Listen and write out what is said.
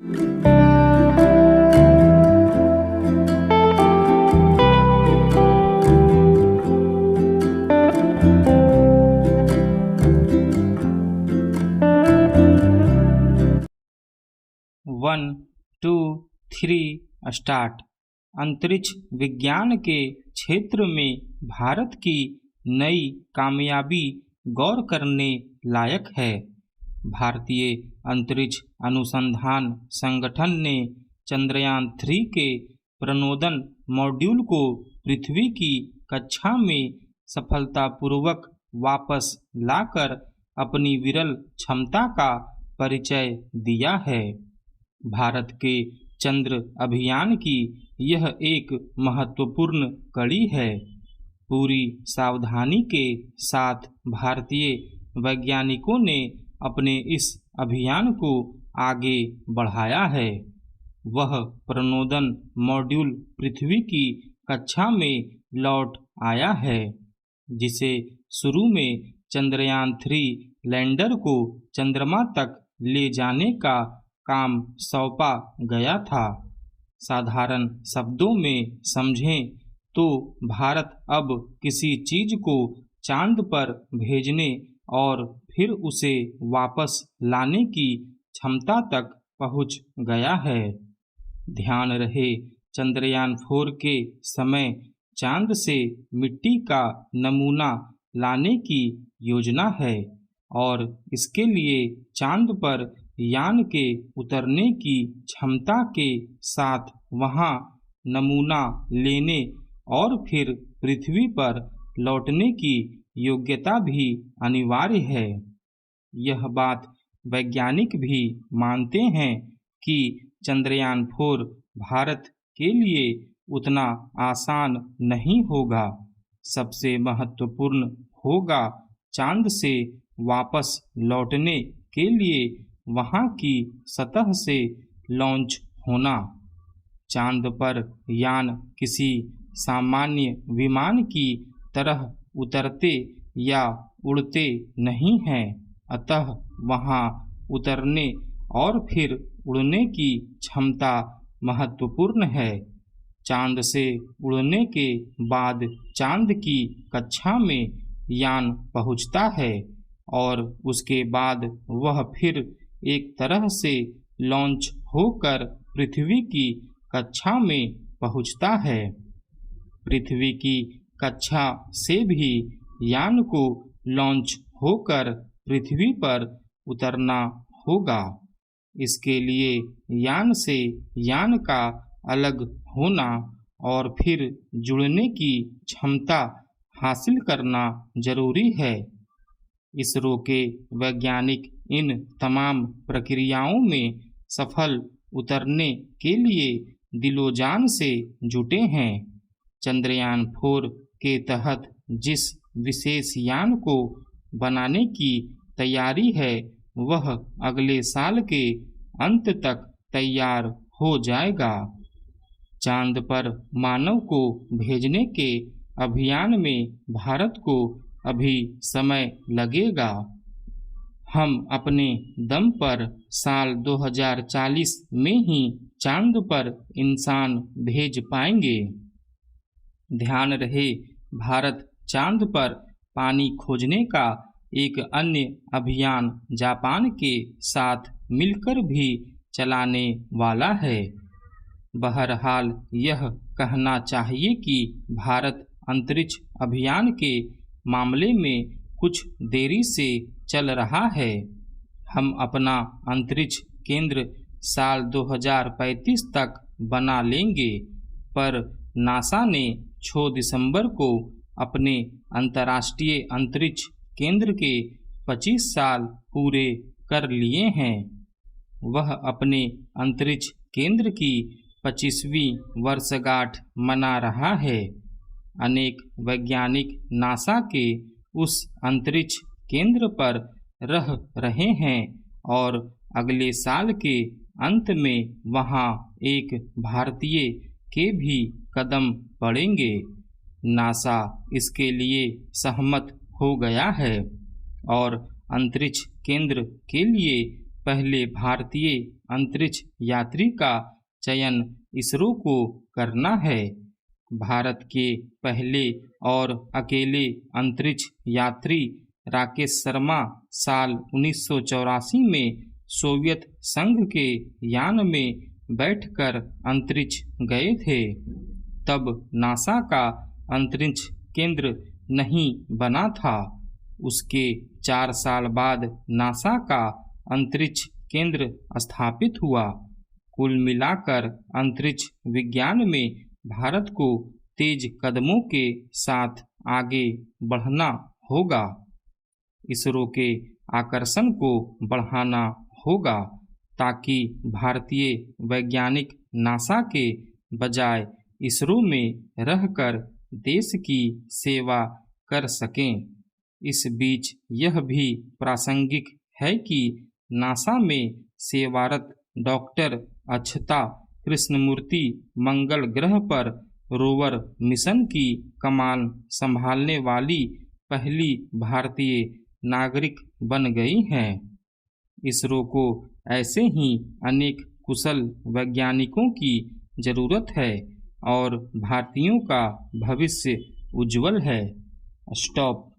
1 2 3 start. अंतरिक्ष विज्ञान के क्षेत्र में भारत की नई कामयाबी गौर करने लायक है। भारतीय अंतरिक्ष अनुसंधान संगठन ने चंद्रयान-3 के प्रणोदन मॉड्यूल को पृथ्वी की कक्षा में सफलतापूर्वक वापस लाकर अपनी विरल क्षमता का परिचय दिया है। भारत के चंद्र अभियान की यह एक महत्वपूर्ण कड़ी है। पूरी सावधानी के साथ भारतीय वैज्ञानिकों ने अपने इस अभियान को आगे बढ़ाया है। वह प्रणोदन मॉड्यूल पृथ्वी की कक्षा में लौट आया है, जिसे शुरू में चंद्रयान-3 लैंडर को चंद्रमा तक ले जाने का काम सौंपा गया था। साधारण शब्दों में समझें तो भारत अब किसी चीज को चांद पर भेजने और फिर उसे वापस लाने की क्षमता तक पहुंच गया है। ध्यान रहे, चंद्रयान-4 के समय चांद से मिट्टी का नमूना लाने की योजना है और इसके लिए चांद पर यान के उतरने की क्षमता के साथ वहां नमूना लेने और फिर पृथ्वी पर लौटने की योग्यता भी अनिवार्य है। यह बात वैज्ञानिक भी मानते हैं कि चंद्रयान-4 भारत के लिए उतना आसान नहीं होगा। सबसे महत्वपूर्ण होगा चांद से वापस लौटने के लिए वहां की सतह से लॉन्च होना। चांद पर यान किसी सामान्य विमान की तरह उतरते या उड़ते नहीं हैं, अतः वहां उतरने और फिर उड़ने की क्षमता महत्वपूर्ण है। चांद से उड़ने के बाद चांद की कक्षा में यान पहुंचता है और उसके बाद वह फिर एक तरह से लॉन्च होकर पृथ्वी की कक्षा में पहुंचता है। पृथ्वी की कक्षा से भी यान को लॉन्च होकर पृथ्वी पर उतरना होगा। इसके लिए यान से यान का अलग होना और फिर जुड़ने की क्षमता हासिल करना जरूरी है। इसरो के वैज्ञानिक इन तमाम प्रक्रियाओं में सफल उतरने के लिए दिलोजान से जुटे हैं। चंद्रयान-4 के तहत जिस विशेष यान को बनाने की तैयारी है, वह अगले साल के अंत तक तैयार हो जाएगा। चांद पर मानव को भेजने के अभियान में भारत को अभी समय लगेगा। हम अपने दम पर साल 2040 में ही चांद पर इंसान भेज पाएंगे। ध्यान रहे, भारत चांद पर पानी खोजने का एक अन्य अभियान जापान के साथ मिलकर भी चलाने वाला है। बहरहाल यह कहना चाहिए कि भारत अंतरिक्ष अभियान के मामले में कुछ देरी से चल रहा है। हम अपना अंतरिक्ष केंद्र साल 2035 तक बना लेंगे, पर नासा ने 6 दिसंबर को अपने अंतर्राष्ट्रीय अंतरिक्ष केंद्र के 25 साल पूरे कर लिए हैं। वह अपने अंतरिक्ष केंद्र की 25वीं वर्षगांठ मना रहा है। अनेक वैज्ञानिक नासा के उस अंतरिक्ष केंद्र पर रह रहे हैं और अगले साल के अंत में वहां एक भारतीय के भी कदम पड़ेंगे। नासा इसके लिए सहमत हो गया है और अंतरिक्ष केंद्र के लिए पहले भारतीय अंतरिक्ष यात्री का चयन इसरो को करना है। भारत के पहले और अकेले अंतरिक्ष यात्री राकेश शर्मा साल 1984 में सोवियत संघ के यान में बैठकर अंतरिक्ष गए थे। तब नासा का अंतरिक्ष केंद्र नहीं बना था। उसके 4 साल बाद नासा का अंतरिक्ष केंद्र स्थापित हुआ। कुल मिलाकर अंतरिक्ष विज्ञान में भारत को तेज कदमों के साथ आगे बढ़ना होगा। इसरो के आकर्षण को बढ़ाना होगा ताकि भारतीय वैज्ञानिक नासा के बजाय इसरो में रहकर देश की सेवा कर सकें। इस बीच यह भी प्रासंगिक है कि नासा में सेवारत डॉक्टर अक्षता कृष्णमूर्ति मंगल ग्रह पर रोवर मिशन की कमान संभालने वाली पहली भारतीय नागरिक बन गई हैं। इसरो को ऐसे ही अनेक कुशल वैज्ञानिकों की जरूरत है और भारतीयों का भविष्य उज्जवल है। स्टॉप।